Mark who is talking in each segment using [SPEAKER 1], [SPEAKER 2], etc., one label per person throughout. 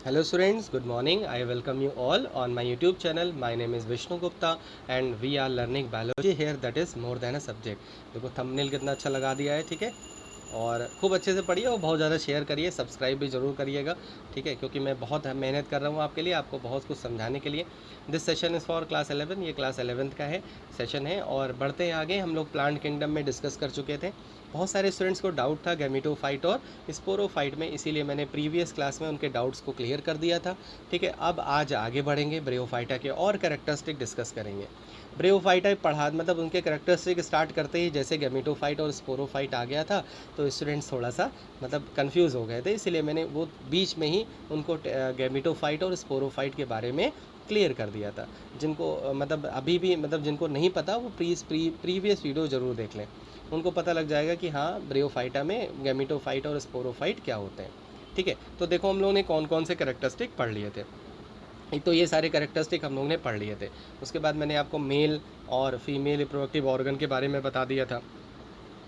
[SPEAKER 1] Hello students, good morning. I welcome you all on my YouTube channel. My name is Vishnu Gupta and we are learning biology here, that is more than a subject. देखो thumbnail कितना अच्छा लगा दिया है, ठीक है। और खूब अच्छे से पढ़िए और बहुत ज़्यादा शेयर करिए, सब्सक्राइब भी ज़रूर करिएगा, ठीक है, क्योंकि मैं बहुत मेहनत कर रहा हूँ आपके लिए, आपको बहुत कुछ समझाने के लिए। This session is for class 11, ये क्लास 11th का है सेशन है। और बढ़ते हैं आगे, हम लोग प्लांट किंगडम में डिस्कस कर चुके थे। बहुत सारे स्टूडेंट्स को डाउट था गैमेटोफाइट और स्पोरोफाइट में, इसीलिए मैंने प्रीवियस क्लास में उनके डाउट्स को क्लियर कर दिया था, ठीक है। अब आज आगे बढ़ेंगे, ब्रियोफाइटा के और कैरेक्टरिस्टिक डिस्कस करेंगे। ब्रियोफाइटा पढ़ा मतलब उनके कैरेक्टरिस्टिक स्टार्ट करते ही जैसे गैमेटोफाइट और स्पोरोफाइट आ गया था तो स्टूडेंट्स थोड़ा सा मतलब कंफ्यूज हो गए थे, इसीलिए मैंने वो बीच में ही उनको गैमेटोफाइट और स्पोरोफाइट के बारे में क्लियर कर दिया था। जिनको मतलब अभी भी मतलब जिनको नहीं पता वो प्रीवियस वीडियो ज़रूर देख लें, उनको पता लग जाएगा कि हाँ ब्रियोफाइटा में गैमेटोफाइट और स्पोरोफाइट क्या होते हैं, ठीक है। तो देखो हम लोगों ने कौन कौन से कैरेक्टरिस्टिक पढ़ लिए थे। एक तो ये सारे कैरेक्टरिस्टिक हम लोगों ने पढ़ लिए थे। उसके बाद मैंने आपको मेल और फीमेल रिप्रोडक्टिव ऑर्गन के बारे में बता दिया था,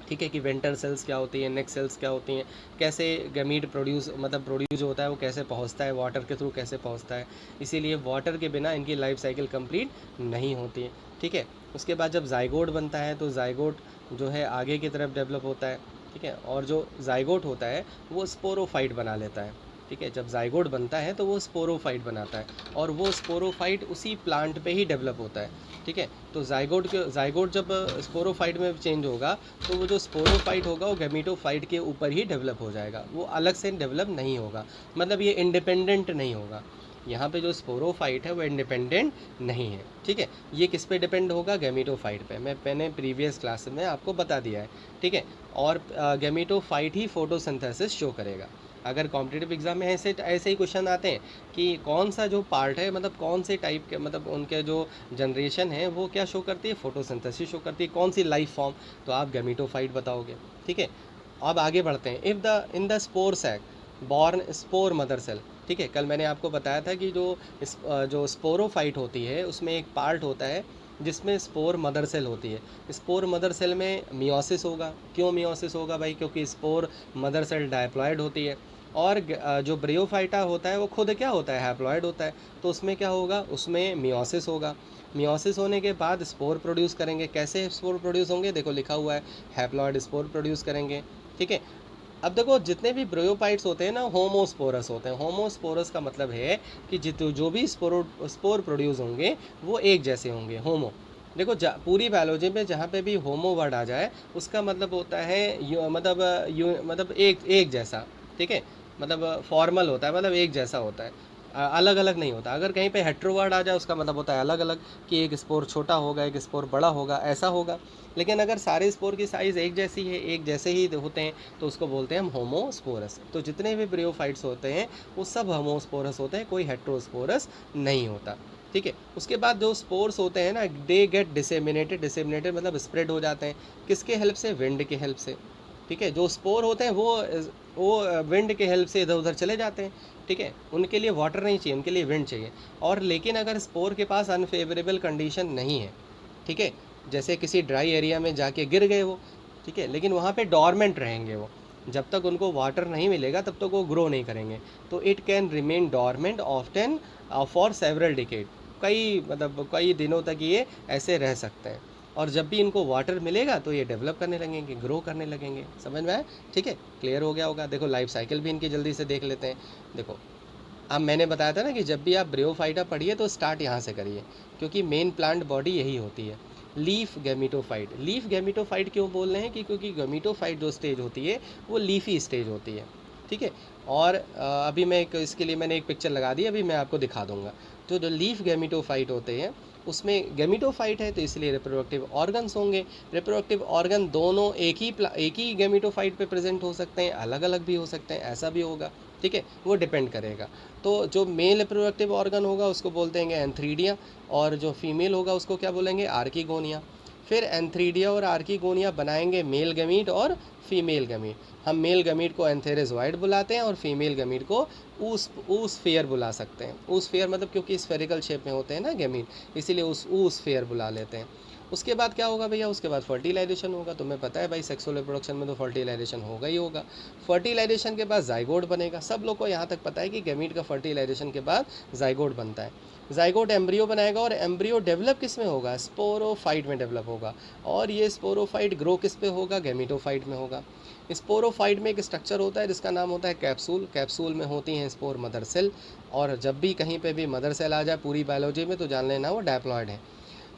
[SPEAKER 1] ठीक है, कि वेंटर सेल्स क्या होती हैं, नेक सेल्स क्या होती हैं, कैसे गैमीट प्रोड्यूस जो होता है वो कैसे पहुंचता है, वाटर के थ्रू कैसे पहुंचता है। इसीलिए वाटर के बिना इनकी लाइफ साइकिल कंप्लीट नहीं होती है, ठीक है। उसके बाद जब जाइगोट बनता है तो जाइगोट जो है आगे की तरफ डेवलप होता है, ठीक है। और जो जाइगोट होता है वो स्पोरोफाइट बना लेता है, ठीक है। जब जाइगोट बनता है तो वो स्पोरोफाइट बनाता है और वो स्पोरोफाइट उसी प्लांट पे ही डेवलप होता है, ठीक है। तो जाइगोट जब स्पोरोफाइट में चेंज होगा तो वो जो स्पोरोफाइट होगा वो गैमेटोफाइट के ऊपर ही डेवलप हो जाएगा, वो अलग से डेवलप नहीं होगा, मतलब ये इंडिपेंडेंट नहीं होगा। यहाँ पे जो स्पोरोफाइट है वो इंडिपेंडेंट नहीं है, ठीक है। ये किस पे डिपेंड होगा, गैमेटोफाइट पे, मैंने प्रीवियस क्लास में आपको बता दिया है, ठीक है। और गैमेटोफाइट ही फोटोसिंथेसिस शो करेगा। अगर कॉम्पिटिटिव एग्जाम में ऐसे ही क्वेश्चन आते हैं कि कौन सा जो पार्ट है मतलब कौन से टाइप के मतलब उनके जो जनरेशन है वो क्या शो करती है, फोटोसिंथेसिस शो करती है, कौन सी लाइफ फॉर्म, तो आप गैमेटोफाइट बताओगे, ठीक है। अब आगे बढ़ते हैं। If the in the spore sac born spore mother cell, ठीक है। कल मैंने आपको बताया था कि जो स्पोरोफाइट होती है उसमें एक पार्ट होता है जिसमें स्पोर मदर सेल होती है। स्पोर मदर सेल में मियोसिस होगा। क्यों मियोसिस होगा भाई, क्योंकि स्पोर मदर सेल डायप्लॉयड होती है और जो ब्रियोफाइटा होता है वो खुद क्या होता है, हैप्लॉयड होता है। तो उसमें क्या होगा, उसमें मियोसिस होगा। मियोसिस होने के बाद स्पोर प्रोड्यूस करेंगे। कैसे स्पोर प्रोड्यूस होंगे, देखो लिखा हुआ है, हैप्लॉयड स्पोर प्रोड्यूस करेंगे, ठीक है। अब देखो जितने भी ब्रियोफाइट्स होते हैं ना होमोस्पोरस होते हैं। होमोस्पोरस का मतलब है कि जो भी स्पोर प्रोड्यूस होंगे वो एक जैसे होंगे, होमो। देखो पूरी बायोलॉजी में जहाँ पे भी होमो वर्ड आ जाए उसका मतलब होता है मतलब एक जैसा, ठीक है। मतलब फॉर्मल होता है, मतलब एक जैसा होता है, अलग अलग नहीं होता। अगर कहीं पे हेट्रो वर्ड आ जाए उसका मतलब होता है अलग अलग, कि एक स्पोर छोटा होगा एक स्पोर बड़ा होगा, ऐसा होगा। लेकिन अगर सारे स्पोर की साइज़ एक जैसी है, एक जैसे ही होते हैं, तो उसको बोलते हैं हम होमोस्पोरस। तो जितने भी ब्रियोफाइट्स होते हैं वो सब होमोस्पोरस होते हैं, कोई हेट्रोस्पोरस नहीं होता, ठीक है। उसके बाद जो स्पोर्स होते हैं ना, दे गेट डिसेमिनेटेड। डिसेमिनेटेड मतलब स्प्रेड हो जाते हैं, किसके हेल्प से, विंड के हेल्प से, ठीक है। जो स्पोर होते हैं वो विंड के हेल्प से इधर उधर चले जाते हैं, ठीक है। उनके लिए वाटर नहीं चाहिए, उनके लिए विंड चाहिए। और लेकिन अगर स्पोर के पास अनफेवरेबल कंडीशन नहीं है, ठीक है, जैसे किसी ड्राई एरिया में जाके गिर गए वो, ठीक है, लेकिन वहाँ पे डॉर्मेंट रहेंगे वो, जब तक उनको वाटर नहीं मिलेगा तब तक वो ग्रो नहीं करेंगे। तो it can remain dormant often for several decade, कई दिनों तक ये ऐसे रह सकते हैं। और जब भी इनको वाटर मिलेगा तो ये डेवलप करने लगेंगे, ग्रो करने लगेंगे। समझ में आया, ठीक है, क्लियर हो गया होगा। देखो लाइफ साइकिल भी इनकी जल्दी से देख लेते हैं। देखो अब मैंने बताया था ना कि जब भी आप ब्रियोफाइटा पढ़िए तो स्टार्ट यहाँ से करिए, क्योंकि मेन प्लांट बॉडी यही होती है। लीफ गैमेटोफाइट, लीफ गैमेटोफाइट क्यों बोल रहे हैं कि क्योंकि गैमेटोफाइट जो स्टेज होती है वो लीफी स्टेज होती है, ठीक है। और अभी मैं इसके लिए मैंने एक पिक्चर लगा दी, अभी मैं आपको दिखा दूंगा। जो जो लीफ गैमेटोफाइट होते हैं उसमें गैमेटोफाइट है तो इसलिए रिप्रोडक्टिव ऑर्गन्स होंगे। रिप्रोडक्टिव ऑर्गन दोनों एक ही गैमेटोफाइट पे प्रेजेंट हो सकते हैं, अलग अलग भी हो सकते हैं, ऐसा भी होगा, ठीक है, वो डिपेंड करेगा। तो जो मेल रिप्रोडक्टिव ऑर्गन होगा उसको बोलते हैं एंथ्रीडिया, और जो फीमेल होगा उसको क्या बोलेंगे, आर्कीगोनिया। फिर एंथ्रीडिया और आर्कीगोनिया बनाएंगे मेल गमीट और फीमेल गमीट। हम मेल गमीट को एंथेरेजॉइड बुलाते हैं और फीमेल गमीट को ऊसफेयर बुला सकते हैं। ऊसफेयर मतलब क्योंकि स्फेरिकल शेप में होते हैं ना गमीट, इसीलिए ऊसफेयर बुला लेते हैं। उसके बाद क्या होगा भैया, उसके बाद फर्टिलाइजेशन होगा। तुम्हें पता है भाई सेक्सुअल रिप्रोडक्शन में तो फर्टिलाइजेशन होगा ही होगा। फर्टिलाइजेशन के बाद जाइगोट बनेगा। सब लोग को यहाँ तक पता है कि गैमीट का फर्टिलाइजेशन के बाद जाइगोट बनता है। जाइगोट एम्ब्रियो बनाएगा और एम्ब्रियो डेवलप किस में होगा, स्पोरोफाइट में डेवलप होगा। और ये स्पोरोफाइट ग्रो किस पे होगा, गैमीटोफाइट में होगा। स्पोरोफाइट में एक स्ट्रक्चर होता है जिसका नाम होता है कैप्सूल। कैप्सूल में होती हैं स्पोर मदर सेल। और जब भी कहीं पे भी मदर सेल आ जाए पूरी बायोलॉजी में तो जान लेना वो डायप्लॉयड है।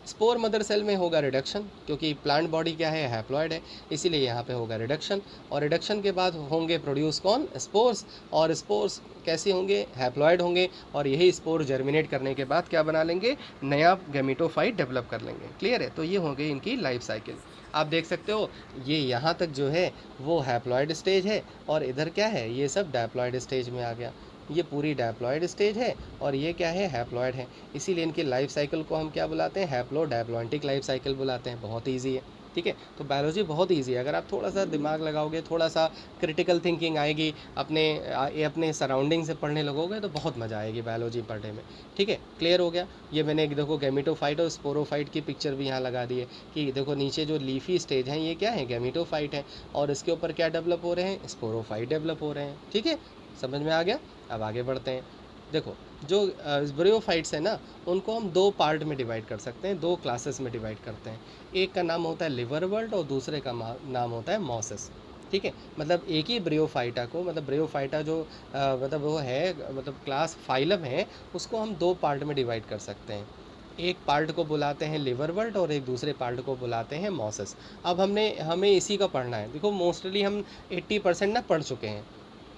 [SPEAKER 1] स्पोर मदर सेल में होगा रिडक्शन, क्योंकि प्लांट बॉडी क्या है, हैप्लॉयड है, इसीलिए यहाँ पे होगा रिडक्शन। और रिडक्शन के बाद होंगे प्रोड्यूस कौन, स्पोर्स। और स्पोर्स कैसे होंगे, हैप्लॉयड होंगे। और यही स्पोर जर्मिनेट करने के बाद क्या बना लेंगे, नया गैमीटोफाइट डेवलप कर लेंगे। क्लियर है। तो ये हो गई इनकी लाइफ साइकिल। आप देख सकते हो ये यहाँ तक जो है वो हैप्लॉयड स्टेज है, और इधर क्या है, ये सब डायप्लॉयड स्टेज में आ गया। ये पूरी डायप्लॉयड स्टेज है और ये क्या है, हैप्लॉयड है। इसीलिए इनकी लाइफ साइकिल को हम क्या बुलाते हैं, हैप्लो डायप्लॉयंटिक लाइफ साइकिल बुलाते हैं। बहुत ईजी है, ठीक है। तो बायोलॉजी बहुत ईजी है, अगर आप थोड़ा सा दिमाग लगाओगे, थोड़ा सा क्रिटिकल थिंकिंग आएगी, अपने सराउंडिंग से पढ़ने लगोगे तो बहुत मज़ा आएगी बायोलॉजी पढ़ने में, ठीक है। क्लियर हो गया। ये मैंने एक देखो गैमीटोफाइट और स्पोरोफाइट की पिक्चर भी यहाँ लगा दी है कि देखो नीचे जो लीफी स्टेज हैं ये क्या है, गैमीटोफाइट है, और इसके ऊपर क्या डेवलप हो रहे हैं, स्पोरोफाइट डेवलप हो रहे हैं, ठीक है। समझ में आ गया। अब आगे बढ़ते हैं। देखो जो ब्रियोफाइट्स हैं ना, उनको हम दो पार्ट में डिवाइड कर सकते हैं, दो क्लासेस में डिवाइड करते हैं। एक का नाम होता है लिवर वर्ल्ड और दूसरे का नाम होता है मॉसेस, ठीक है। मतलब एक ही ब्रियोफाइटा को, मतलब ब्रियोफाइटा जो मतलब वो है, मतलब क्लास फाइलम है, उसको हम दो पार्ट में डिवाइड कर सकते हैं। एक पार्ट को बुलाते हैं लिवर वर्ल्ड और एक दूसरे पार्ट को बुलाते हैं मॉसेस। अब हमें इसी का पढ़ना है। देखो मोस्टली हम 80% ना पढ़ चुके हैं।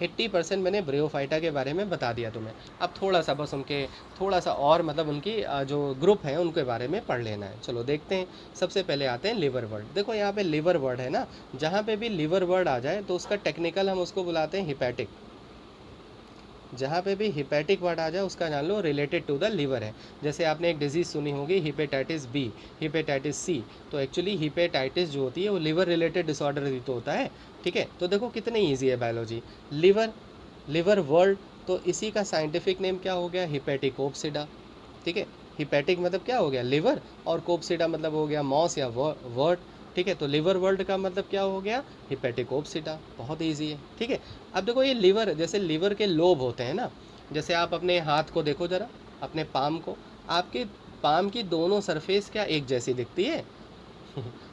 [SPEAKER 1] 80% मैंने ब्रियोफाइटा के बारे में बता दिया तुम्हें। अब थोड़ा सा बस उनके थोड़ा सा और मतलब उनकी जो ग्रुप हैं उनके बारे में पढ़ लेना है। चलो देखते हैं। सबसे पहले आते हैं लिवर वर्ड। देखो यहाँ पे लिवर वर्ड है ना, जहाँ पे भी लिवर वर्ड आ जाए तो उसका टेक्निकल हम उसको बुलाते हैं हिपैटिक। जहाँ पे भी हिपैटिक वर्ड आ जाए उसका जान लो रिलेटेड टू द लिवर है। जैसे आपने एक डिजीज़ सुनी होगी हिपेटाइटिस बी, हिपेटाइटिस सी, तो एक्चुअली हिपेटाइटिस जो होती है वो लिवर रिलेटेड डिसऑर्डर ही तो होता है, ठीक है। तो देखो कितनी ईजी है बायोलॉजी। लिवर, लिवर वर्ड, तो इसी का साइंटिफिक नेम क्या हो गया, हिपेटिकोप्सिडा, ठीक है। हिपैटिक मतलब क्या हो गया, लिवर, और कोप्सिडा मतलब हो गया मॉस या वर्ड, ठीक है। तो लिवर वर्ल्ड का मतलब क्या हो गया, हिपेटिकोप्सिडा। बहुत इजी है, ठीक है। अब देखो ये लिवर, जैसे लिवर के लोब होते हैं ना, जैसे आप अपने हाथ को देखो ज़रा, अपने पाम को, आपके पाम की दोनों सरफेस क्या एक जैसी दिखती है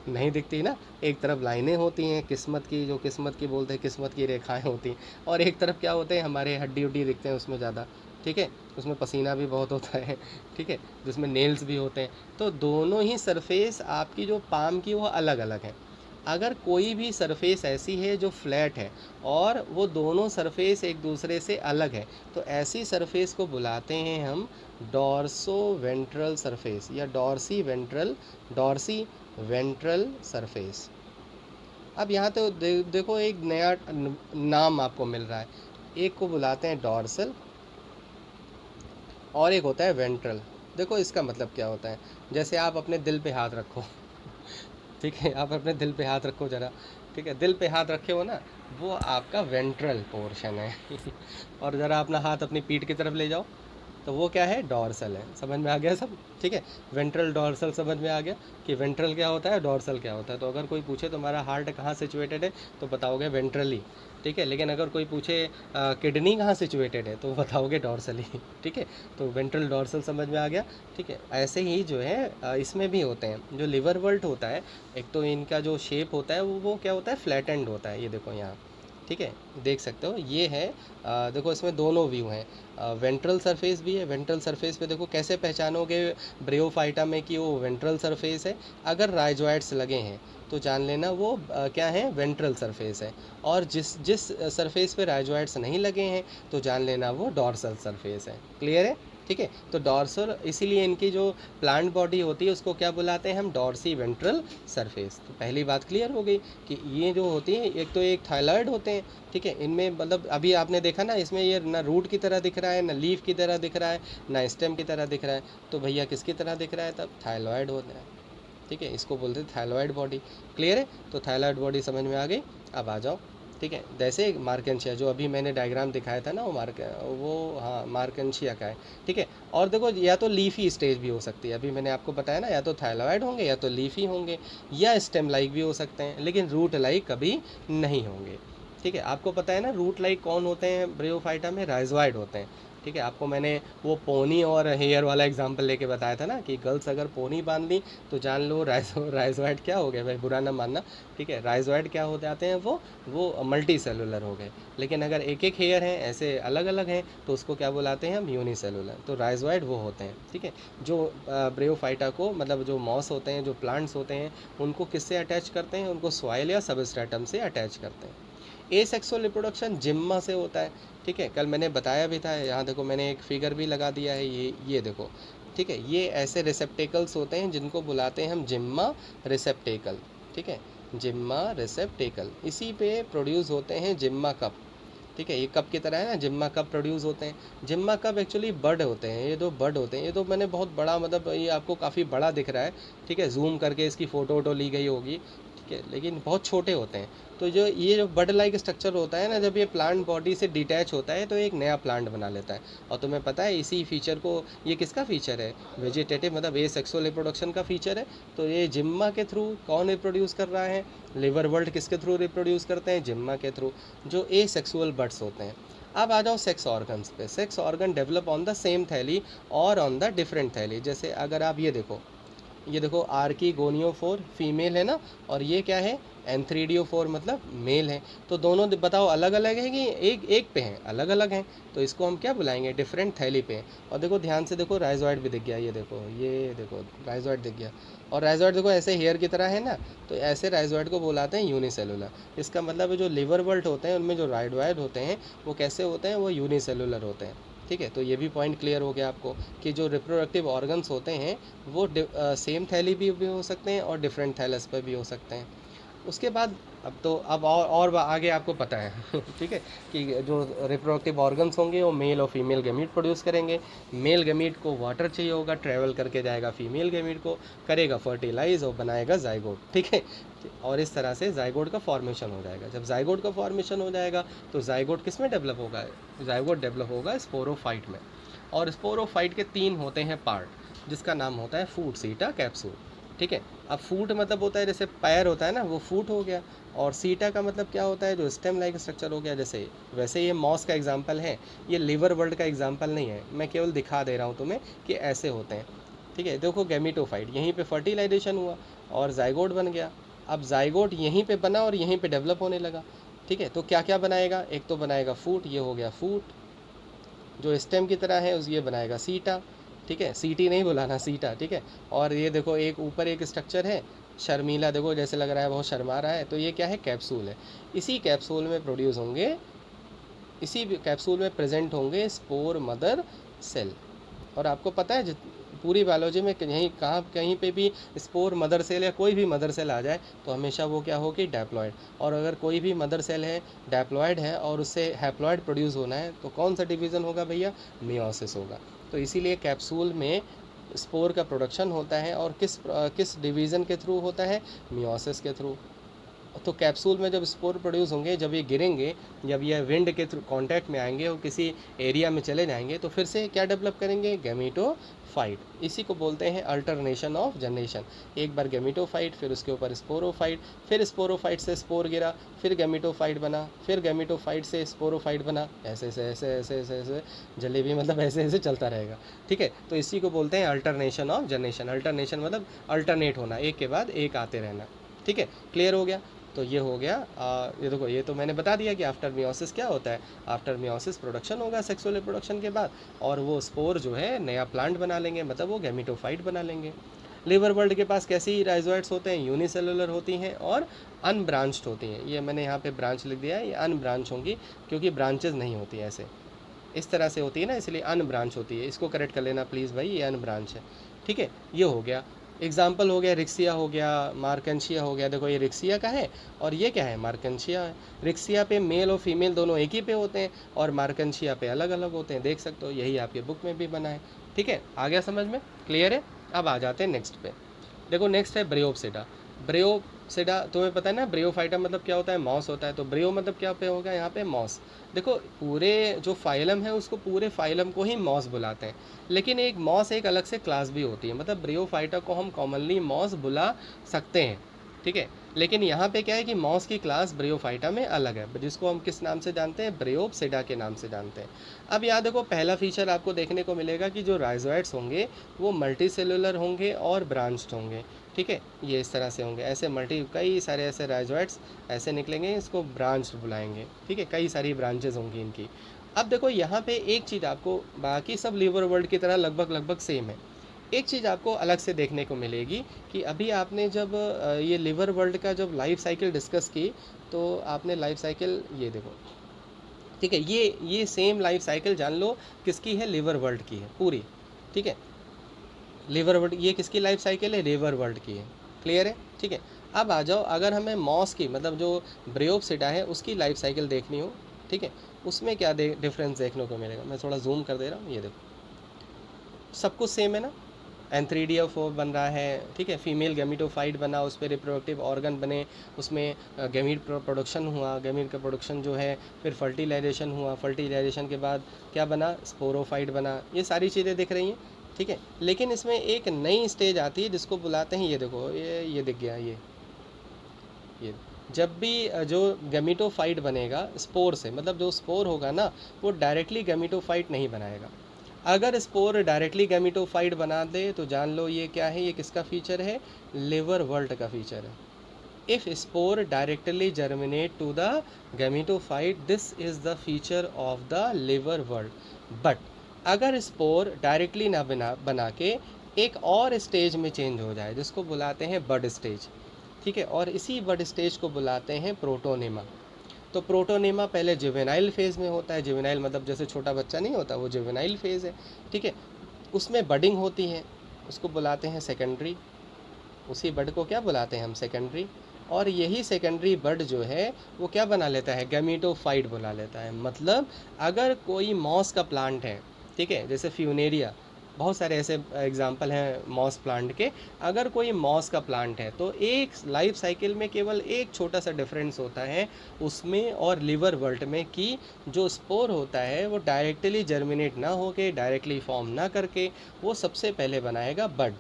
[SPEAKER 1] नहीं दिखती ना। एक तरफ लाइनें होती हैं किस्मत की, जो किस्मत की बोलते हैं, किस्मत की रेखाएं होती हैं, और एक तरफ क्या होते हैं, हमारे हड्डी उड्डी दिखते हैं उसमें ज़्यादा, ठीक है। उसमें पसीना भी बहुत होता है, ठीक है, जिसमें नेल्स भी होते हैं। तो दोनों ही सरफेस आपकी जो पाम की वो अलग अलग है। अगर कोई भी सरफेस ऐसी है जो फ्लैट है और वो दोनों सरफेस एक दूसरे से अलग है, तो ऐसी सरफेस को बुलाते हैं हम डॉर्सो वेंट्रल सरफेस या डॉर्सी वेंट्रल सरफेस। अब यहाँ तो देखो एक नया नाम आपको मिल रहा है। एक को बुलाते हैं डॉर्सल और एक होता है वेंट्रल। देखो इसका मतलब क्या होता है, जैसे आप अपने दिल पे हाथ रखो ठीक है, आप अपने दिल पे हाथ रखो ज़रा, ठीक है, दिल पे हाथ रखे हो ना, वो आपका वेंट्रल पोर्शन है और ज़रा अपना हाथ अपनी पीठ की तरफ ले जाओ, तो वो क्या है, डॉर्सल है। समझ में आ गया सब, ठीक है। वेंट्रल डॉर्सल समझ में आ गया कि वेंट्रल क्या होता है, डॉर्सल क्या होता है। तो अगर कोई पूछे तुम्हारा हार्ट कहाँ सिचुएटेड है तो बताओगे वेंट्रली, ठीक है। लेकिन अगर कोई पूछे किडनी कहाँ सिचुएटेड है तो बताओगे डॉर्सली ठीक है। तो वेंट्रल डॉर्सल समझ में आ गया, ठीक है। ऐसे ही जो है इसमें भी होते हैं। जो लिवर वर्ल्ट होता है, एक तो इनका जो शेप होता है वो क्या होता है, फ्लैट एंड होता है। ये देखो यहाँ, ठीक है, देख सकते हो ये है। देखो इसमें दोनों व्यू हैं, वेंट्रल सरफेस भी है। वेंट्रल सरफेस पे देखो कैसे पहचानोगे ब्रियोफाइटा में कि वो वेंट्रल सरफेस है। अगर राइजोइड्स लगे हैं तो जान लेना वो क्या है, वेंट्रल सरफेस है। और जिस सरफेस पे राइजोइड्स नहीं लगे हैं तो जान लेना वो डॉर्सल सरफेस है। क्लियर है, ठीक है। तो डॉर्सल, इसीलिए इनकी जो प्लांट बॉडी होती है उसको क्या बुलाते हैं हम, डॉर्सी वेंट्रल सरफेस। तो पहली बात क्लियर हो गई कि ये जो होती है, एक तो एक थायलॉइड होते हैं, ठीक है। इनमें मतलब अभी आपने देखा ना, इसमें ये ना रूट की तरह दिख रहा है, ना लीफ की तरह दिख रहा है, ना स्टेम की तरह दिख रहा है। तो भैया किसकी तरह दिख रहा है, तब थायलॉइड होता है, ठीक है। इसको बोलते हैं थायलॉइड बॉडी। क्लियर है। तो थायलॉइड बॉडी समझ में आ गई। अब आ जाओ, ठीक है। जैसे मार्केंशिया जो अभी मैंने डायग्राम दिखाया था ना, वो हाँ मार्केंशिया का है, ठीक है। और देखो या तो लीफी स्टेज भी हो सकती है, अभी मैंने आपको बताया ना, या तो थाइलॉइड होंगे या तो लीफी होंगे या स्टेम लाइक भी हो सकते हैं, लेकिन रूट लाइक कभी नहीं होंगे, ठीक है। आपको पता है ना रूट लाइक कौन होते हैं ब्रियोफाइटा में? राइजोइड होते हैं, ठीक है। आपको मैंने वो पोनी और हेयर वाला एग्जांपल लेके बताया था ना कि गर्ल्स अगर पोनी बांध ली तो जान लो राइजोइड क्या हो गया भाई, बुरा ना मानना, ठीक है। राइजोइड क्या हो जाते हैं? वो मल्टी सेलुलर हो गए। लेकिन अगर एक एक हेयर हैं ऐसे अलग अलग हैं तो उसको क्या बुलाते हैं हम? यूनिसेलुलर। तो राइजोइड वो होते हैं, ठीक है, जो ब्रियोफाइटा को, मतलब जो मॉस होते हैं, जो प्लांट्स होते हैं, उनको किससे अटैच करते हैं? उनको सॉइल या सबस्ट्रेटम से अटैच करते हैं। एसेक्सुअल रिप्रोडक्शन जिम्मा से होता है, ठीक है। कल मैंने बताया भी था, यहाँ देखो मैंने एक फिगर भी लगा दिया है, ये देखो, ठीक है। ये ऐसे रिसेप्टेकल्स होते हैं जिनको बुलाते हैं हम जिम्मा रिसेप्टेकल, ठीक है। जिम्मा रिसेप्टेकल, इसी पे प्रोड्यूस होते हैं जिम्मा कप, ठीक है। ये कप की तरह है ना, जिम्मा कप प्रोड्यूस होते हैं। जिम्मा कप एक्चुअली बड होते हैं, ये दो बड होते हैं। ये तो मैंने बहुत बड़ा, मतलब ये आपको काफ़ी बड़ा दिख रहा है, ठीक है, जूम करके इसकी फ़ोटो वोटो ली गई होगी, ठीक है, लेकिन बहुत छोटे होते हैं। तो जो बड लाइक स्ट्रक्चर होता है ना, जब ये प्लांट बॉडी से डिटैच होता है तो एक नया प्लांट बना लेता है। और तुम्हें पता है इसी फीचर को, ये किसका फीचर है? वेजिटेटिव, मतलब ये सेक्सुअल रिप्रोडक्शन का फीचर है। तो ये जिम्मा के थ्रू कौन रिप्रोड्यूस कर रहा है? लिवर वर्ल्ड किसके थ्रू रिप्रोड्यूस करते हैं? जिम्मा के थ्रू, जो ए सेक्सुअल बर्ड्स होते हैं। अब आ जाओ सेक्स ऑर्गन्स पे। Sex organ develop on the same थैली और ऑन द डिफरेंट थैली। जैसे अगर आप ये देखो आर्कीगोनियोफोर फीमेल है ना, और ये क्या है? एंथ्रीडियोफोर मतलब मेल है। तो दोनों बताओ अलग अलग है कि एक एक पे हैं? अलग अलग हैं। तो इसको हम क्या बुलाएंगे? डिफरेंट थैली पे हैं। और देखो ध्यान से देखो, राइजोइड भी दिख गया, ये देखो राइजोइड दिख गया। और राइजोइड देखो ऐसे हेयर की तरह है ना, तो ऐसे राइजोइड को बुलाते हैं यूनिसेलुलर। इसका मतलब जो लिवर बल्ट होते हैं उनमें जो राइजोइड होते हैं वो कैसे होते हैं? वो यूनिसेलुलर होते हैं, ठीक है। तो ये भी पॉइंट क्लियर हो गया आपको कि जो रिप्रोडक्टिव ऑर्गन्स होते हैं वो सेम थैली भी हो सकते हैं और डिफरेंट थैलस पर भी हो सकते हैं। उसके बाद अब और आगे आपको पता है ठीक है, कि जो रिप्रोडक्टिव ऑर्गन्स होंगे वो मेल और फीमेल गैमीट प्रोड्यूस करेंगे। मेल गैमीट को वाटर चाहिए होगा, ट्रैवल करके जाएगा फीमेल गैमीट को, करेगा फर्टिलाइज और बनाएगा जाइगोट, ठीक है। और इस तरह से जाइगोट का फॉर्मेशन हो जाएगा। जब जाइगोट का फॉर्मेशन हो जाएगा तो जाइगोट किस में डेवलप होगा? जाइगोट डेवलप होगा स्पोरोफाइट में। और स्पोरोफाइट के 3 होते हैं पार्ट, जिसका नाम होता है फूट, सीटा, कैप्सूल, ठीक है। अब फूट मतलब होता है जैसे पैर होता है ना, वो फूट हो गया। और सीटा का मतलब क्या होता है? जो स्टेम लाइक स्ट्रक्चर हो गया। जैसे वैसे ये मॉस का एग्जाम्पल है, ये लिवर वर्ल्ड का एग्जाम्पल नहीं है, मैं केवल दिखा दे रहा हूँ तुम्हें कि ऐसे होते हैं, ठीक है। देखो गैमीटोफाइट, यहीं पे फर्टिलाइजेशन हुआ और जाइगोट बन गया। अब जाइगोट यहीं पे बना और यहीं पे डेवलप होने लगा, ठीक है। तो क्या क्या बनाएगा? एक तो बनाएगा फूट, ये हो गया फूट, जो स्टेम की तरह है उस ये बनाएगा सीटा, ठीक है। सीटी नहीं बुलाना, सीटा, ठीक है। और ये देखो एक ऊपर एक स्ट्रक्चर है शर्मीला, देखो जैसे लग रहा है बहुत शर्मा रहा है, तो ये क्या है? कैप्सूल है। इसी कैप्सूल में प्रोड्यूस होंगे, इसी कैप्सूल में प्रेजेंट होंगे स्पोर मदर सेल। और आपको पता है पूरी बायोलॉजी में यहीं कहीं पे भी स्पोर मदर सेल या कोई भी मदर सेल आ जाए तो हमेशा वो क्या होगी? डैप्लॉइड। और अगर कोई भी मदर सेल है डैप्लॉइड है और उससे हैप्लॉइड प्रोड्यूस होना है तो कौन सा डिवीज़न होगा भैया? मियोसिस होगा। तो इसीलिए कैप्सूल में स्पोर का प्रोडक्शन होता है और किस डिवीज़न के थ्रू होता है? मियोसिस के थ्रू। तो कैप्सूल में जब स्पोर प्रोड्यूस होंगे, जब ये गिरेंगे, जब ये विंड के थ्रू कांटेक्ट में आएंगे और किसी एरिया में चले जाएंगे तो फिर से क्या डेवलप करेंगे? गैमीटोफाइट। इसी को बोलते हैं अल्टरनेशन ऑफ जनरेशन। एक बार गैमीटोफाइट, फिर उसके ऊपर स्पोरोफाइट, फिर स्पोरोफाइट से स्पोर गिरा, फिर गैमीटोफाइट बना, फिर गैमीटोफाइट से स्पोरोफाइट बना, ऐसे ऐसे ऐसे ऐसे ऐसे ऐसे जलेबी, मतलब ऐसे ऐसे चलता रहेगा, ठीक है। तो इसी को बोलते हैं अल्टरनेशन ऑफ जनरेशन। अल्टरनेशन मतलब अल्टरनेट होना, एक के बाद एक आते रहना, ठीक है। क्लियर हो गया? तो ये हो गया। ये देखो, ये तो मैंने बता दिया कि आफ्टर मियोसिस क्या होता है। आफ्टर मियोसिस प्रोडक्शन होगा सेक्सुअल रिप्रोडक्शन के बाद, और वो स्पोर जो है नया प्लांट बना लेंगे, मतलब वो गैमीटोफाइट बना लेंगे। लिवर वर्ल्ड के पास कैसी राइजोइड्स होते हैं? यूनिसेलुलर होती हैं और अनब्रांच्ड होती हैं। ये मैंने यहाँ पे ब्रांच लिख दिया है, ये अनब्रांच होंगी क्योंकि ब्रांचेज नहीं होती ऐसे, इस तरह से होती है ना, इसलिए अनब्रांच होती है। इसको करेक्ट कर लेना प्लीज़ भाई, ये अनब्रांच है, ठीक है। ये हो गया एग्जाम्पल, हो गया रिक्सिया, हो गया मार्केंशिया, हो गया। देखो ये रिक्सिया का है और ये क्या है? मार्केंशिया है। रिक्सिया पे मेल और फीमेल दोनों एक ही पे होते हैं और मार्केंशिया पे अलग अलग होते हैं, देख सकते हो, यही आपके बुक में भी बना है, ठीक है। आ गया समझ में? क्लियर है? अब आ जाते हैं नेक्स्ट पे। देखो नेक्स्ट है ब्रियोप्सिडा। सीधा तुम्हें पता है ना, ब्रियोफाइटा मतलब क्या होता है, मॉस होता है। तो ब्रियो मतलब क्या पे होगा यहाँ पे, मॉस। देखो पूरे जो फाइलम है उसको, पूरे फाइलम को ही मॉस बुलाते हैं, लेकिन एक मॉस एक अलग से क्लास भी होती है, मतलब ब्रियोफाइटा को हम कॉमनली मॉस बुला सकते हैं, ठीक है। लेकिन यहाँ पे क्या है कि मॉस की क्लास ब्रियोफाइटा में अलग है, जिसको हम किस नाम से जानते हैं, ब्रियोप्सिडा के नाम से जानते हैं। अब यहाँ देखो पहला फीचर आपको देखने को मिलेगा कि जो राइजोइड्स होंगे वो मल्टी सेलुलर होंगे और ब्रांच्ड होंगे, ठीक है। ये इस तरह से होंगे, ऐसे मल्टी, कई सारे ऐसे राइजोइड्स ऐसे निकलेंगे, इसको ब्रांच्ड बुलाएंगे, ठीक है। कई सारी ब्रांचेज होंगी इनकी। अब देखो यहाँ पे एक चीज़ आपको, बाकी सब लिवर वर्ल्ड की तरह लगभग लगभग सेम है, एक चीज़ आपको अलग से देखने को मिलेगी कि अभी आपने जब ये लिवर वर्ल्ड का जब लाइफ साइकिल डिस्कस की, तो आपने लाइफ साइकिल ये देखो, ठीक है, ये सेम लाइफ साइकिल जान लो किसकी है, लिवर वर्ल्ड की है पूरी, ठीक है। लिवर वर्ल्ड, ये किसकी लाइफ साइकिल है, लिवर वर्ल्ड की है, क्लियर है, ठीक है। अब आ जाओ, अगर हमें मॉस की, मतलब जो ब्रियोप्सिडा है उसकी लाइफ साइकिल देखनी हो, ठीक है, उसमें क्या डिफरेंस देखने को मिलेगा, मैं थोड़ा जूम कर दे रहा हूँ, ये देखो सब कुछ सेम है ना। एंथ्रीडियोफोर बन रहा है, ठीक है, फीमेल गैमीटोफाइट बना, उस पर रिप्रोडक्टिव ऑर्गन बने, उसमें गैमीट प्रोडक्शन हुआ, गैमीट का प्रोडक्शन जो है, फिर फर्टिलाइजेशन हुआ, फर्टिलाइजेशन के बाद क्या बना, स्पोरोफाइट बना, ये सारी चीज़ें दिख रही हैं, ठीक है। लेकिन इसमें एक नई स्टेज आती है जिसको बुलाते हैं, ये देखो, ये दिख गया, ये जब भी जो गैमीटोफाइट बनेगा स्पोर से, मतलब जो स्पोर होगा ना वो डायरेक्टली गैमीटोफाइट नहीं बनाएगा। अगर स्पोर डायरेक्टली गैमीटोफाइट बना दे तो जान लो ये क्या है, ये किसका फीचर है, लिवर वर्ल्ड का फीचर है। If spore directly germinate to the gametophyte, this is the feature of the liverwort. But अगर स्पोर डायरेक्टली ना बना के एक और स्टेज में चेंज हो जाए, जिसको बुलाते हैं बड स्टेज, ठीक है, और इसी बड स्टेज को बुलाते हैं प्रोटोनेमा। तो प्रोटोनेमा पहले जुवेनाइल फेज़ में होता है, जुवेनाइल मतलब जैसे छोटा बच्चा नहीं होता, वो जुवेनाइल फेज़ है, ठीक है। उसमें बडिंग होती है, उसको बुलाते हैं सेकेंडरी, उसी बड को क्या बुलाते हैं हम, सेकेंडरी। और यही सेकेंडरी बड जो है वो क्या बना लेता है, गैमीटोफाइट बुला लेता है। मतलब अगर कोई मॉस का प्लांट है, ठीक है, जैसे फ्यूनेरिया, बहुत सारे ऐसे एग्जाम्पल हैं मॉस प्लांट के, अगर कोई मॉस का प्लांट है तो एक लाइफ साइकिल में केवल एक छोटा सा डिफरेंस होता है उसमें और लिवर वर्ल्ड में, कि जो स्पोर होता है वो डायरेक्टली जर्मिनेट ना होके, डायरेक्टली फॉर्म ना करके, वो सबसे पहले बनाएगा बड।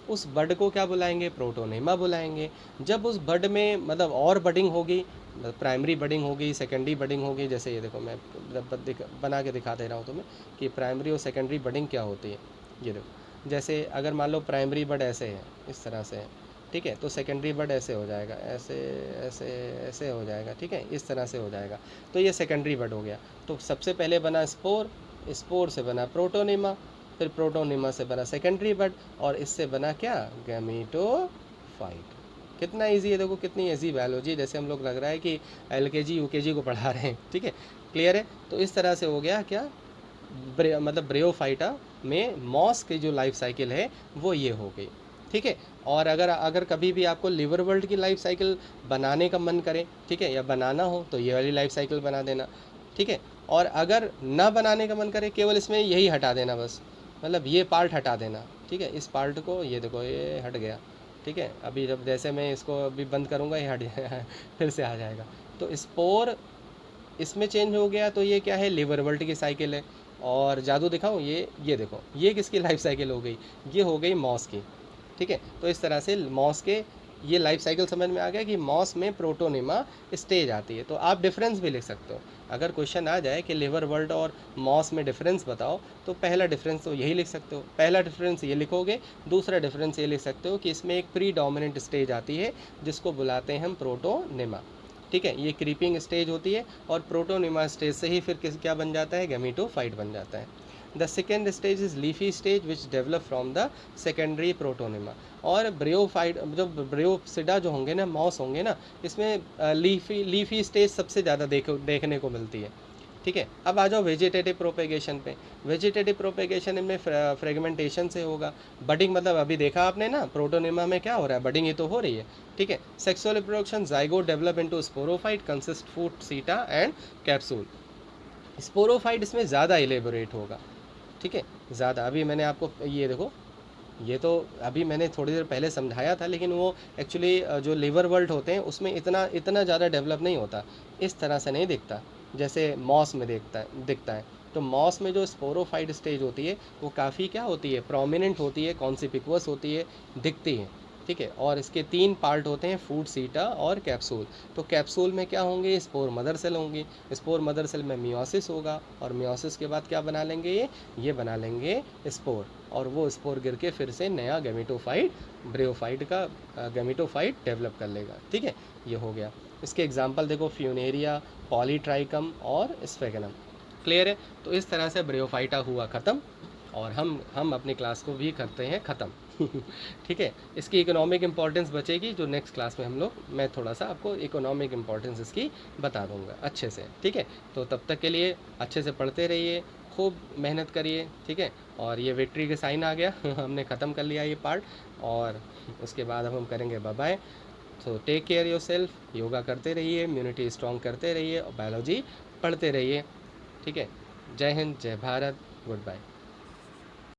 [SPEAKER 1] उस बड को क्या बुलाएंगे, प्रोटोनेमा बुलाएंगे। जब उस बड में मतलब और बडिंग होगी, प्राइमरी बडिंग होगी, सेकेंडरी बडिंग होगी, जैसे ये देखो मैं बना के दिखा दे रहा हूँ तुम्हें कि प्राइमरी और सेकेंडरी बडिंग क्या होती है। ये देखो, जैसे अगर मान लो प्राइमरी बड ऐसे है, इस तरह से है, ठीक है, तो सेकेंडरी बड ऐसे हो जाएगा, ऐसे ऐसे ऐसे हो जाएगा, ठीक है, इस तरह से हो जाएगा, तो ये सेकेंडरी बड हो गया। तो सबसे पहले बना स्पोर, स्पोर से बना प्रोटोनेमा, फिर प्रोटोनेमा से बना सेकेंडरी बड, और इससे बना क्या, गैमीटोफाइट। कितना इजी है, देखो कितनी इजी बायोलॉजी, जैसे हम लोग लग रहा है कि एलकेजी यूकेजी को पढ़ा रहे हैं, ठीक है, क्लियर है। तो इस तरह से हो गया क्या, मतलब ब्रियोफाइटा में मॉस की जो लाइफ साइकिल है वो ये हो गई, ठीक है। और अगर अगर कभी भी आपको लिवर वर्ल्ड की लाइफ साइकिल बनाने का मन करे, ठीक है, या बनाना हो तो ये वाली लाइफ साइकिल बना देना, ठीक है। और अगर ना बनाने का मन करे, केवल इसमें यही हटा देना बस, मतलब ये पार्ट हटा देना, ठीक है, इस पार्ट को, ये देखो ये हट गया, ठीक है। अभी जब जैसे मैं इसको अभी बंद करूँगा ये हट फिर से आ जाएगा। तो स्पोर इसमें चेंज हो गया, तो ये क्या है, लिवर वर्ल्ड की साइकिल है। और जादू दिखाऊं, ये देखो, ये किसकी लाइफ साइकिल हो गई, ये हो गई मॉस की, ठीक है। तो इस तरह से मॉस के ये लाइफ साइकिल समझ में आ गया कि मॉस में प्रोटोनेमा स्टेज आती है। तो आप डिफरेंस भी लिख सकते हो, अगर क्वेश्चन आ जाए कि लिवर वर्ल्ड और मॉस में डिफरेंस बताओ, तो पहला डिफरेंस तो यही लिख सकते हो, पहला डिफरेंस ये लिखोगे। दूसरा डिफरेंस ये लिख सकते हो कि इसमें एक प्री डोमिनेंट स्टेज आती है जिसको बुलाते हैं हम प्रोटोनेमा, ठीक है, ये क्रीपिंग स्टेज होती है। और प्रोटोनेमा स्टेज से ही फिर क्या बन जाता है, गैमीटोफाइट बन जाता है। The second stage is leafy stage which develop from the secondary protonema. और ब्रियोफाइट, जो ब्रियोप्सिडा जो होंगे ना, मॉस होंगे ना, इसमें लीफी स्टेज सबसे ज़्यादा देखने को मिलती है, ठीक है। अब आ जाओ वेजिटेटिव प्रोपेगेशन पे। वेजिटेटिव प्रोपेगेशन इनमें फ्रेगमेंटेशन से होगा। बडिंग मतलब अभी देखा आपने ना, प्रोटोनेमा में क्या हो रहा है, बडिंग ही तो हो रही है, ठीक है। Sexual reproduction, zygote develop into sporophyte, consist foot seta and capsule. Sporophyte इसमें ज़्यादा इलेबोरेट होगा, ठीक है, ज़्यादा। अभी मैंने आपको ये देखो, ये तो अभी मैंने थोड़ी देर पहले समझाया था, लेकिन वो एक्चुअली जो लिवर वर्ल्ड होते हैं उसमें इतना इतना ज़्यादा डेवलप नहीं होता, इस तरह से नहीं दिखता जैसे मॉस में दिखता है। तो मॉस में जो स्पोरोफाइट स्टेज होती है वो काफ़ी क्या होती है, प्रोमिनेंट होती है, कॉन्सिपिकुअस होती है, दिखती है, ठीक है। और इसके 3 पार्ट होते हैं, फूड, सीटा और कैप्सूल। तो कैप्सूल में क्या होंगे, स्पोर मदर सेल होंगी, स्पोर मदर सेल में मियोसिस होगा, और मियोसिस के बाद क्या बना लेंगे, ये बना लेंगे स्पोर, और वो स्पोर गिर के फिर से नया गेमिटोफाइट, ब्रियोफाइट का गेमिटोफाइट डेवलप कर लेगा, ठीक है। ये हो गया। इसके एग्जाम्पल देखो, फ्यूनेरिया, पॉलीट्राइकम और स्फेगनम। क्लियर है। तो इस तरह से ब्रियोफाइटा हुआ ख़त्म, और हम अपनी क्लास को भी करते हैं ख़त्म। ठीक है। इसकी इकोनॉमिक इम्पोर्टेंस बचेगी जो नेक्स्ट क्लास में हम लोग, मैं थोड़ा सा आपको इकोनॉमिक इम्पोर्टेंस इसकी बता दूंगा अच्छे से, ठीक है। तो तब तक के लिए अच्छे से पढ़ते रहिए, खूब मेहनत करिए, ठीक है। और ये विक्ट्री के साइन आ गया। हमने ख़त्म कर लिया ये पार्ट, और उसके बाद अब हम करेंगे बाय बाय। तो take care yourself, yoga करते रहिए, इम्यूनिटी स्ट्रॉन्ग करते रहिए, और बायोलॉजी पढ़ते रहिए, ठीक है। जय हिंद, जय भारत, गुड बाय।